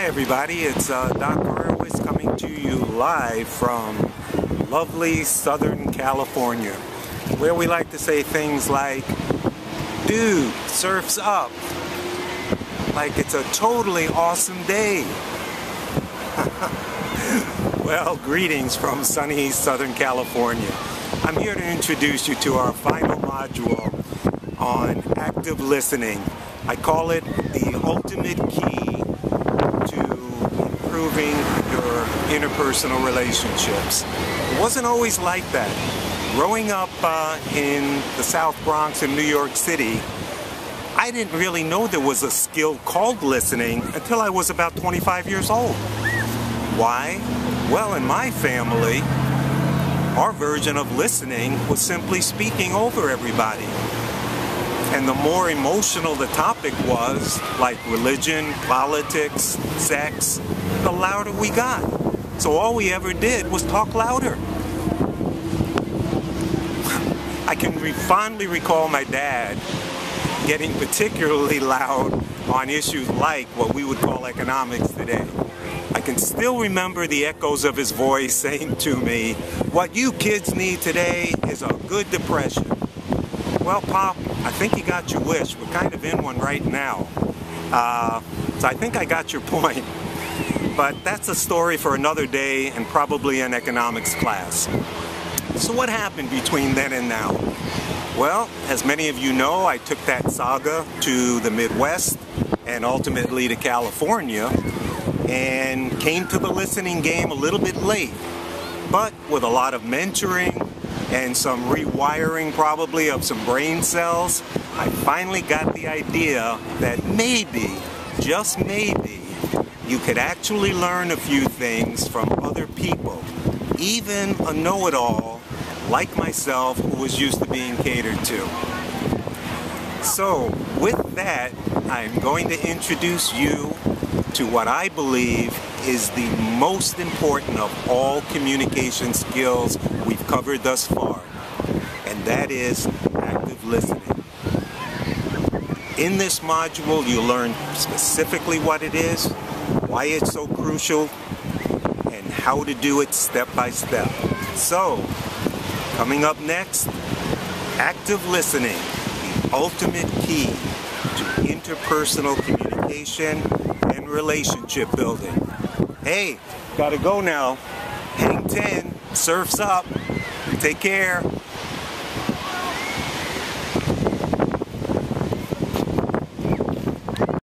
Hi everybody, it's Doc Horowitz coming to you live from lovely Southern California, where we like to say things like, dude, surf's up, like it's a totally awesome day. Well, greetings from sunny Southern California. I'm here to introduce you to our final module on active listening. I call it the ultimate key to improving your interpersonal relationships. It wasn't always like that. Growing up in the South Bronx in New York City, I didn't really know there was a skill called listening until I was about 25 years old. Why? Well, in my family, our version of listening was simply speaking over everybody. And the more emotional the topic was, like religion, politics, sex, the louder we got. So all we ever did was talk louder. I can fondly recall my dad getting particularly loud on issues like what we would call economics today. I can still remember the echoes of his voice saying to me, "What you kids need today is a good depression." Well, Pop, I think you got your wish. We're kind of in one right now. So I think I got your point. But that's a story for another day and probably an economics class. So what happened between then and now? Well, as many of you know, I took that saga to the Midwest and ultimately to California and came to the listening game a little bit late, but with a lot of mentoring and some rewiring probably of some brain cells, I finally got the idea that maybe, just maybe, you could actually learn a few things from other people, even a know-it-all like myself who was used to being catered to. So, with that, I'm going to introduce you to what I believe is the most important of all communication skills we've covered thus far, and that is active listening. In this module, you learn specifically what it is, why it's so crucial, and how to do it step by step. So, coming up next, active listening, the ultimate key to interpersonal communication and relationship building. Hey, gotta go now. Hang 10, surf's up. Take care.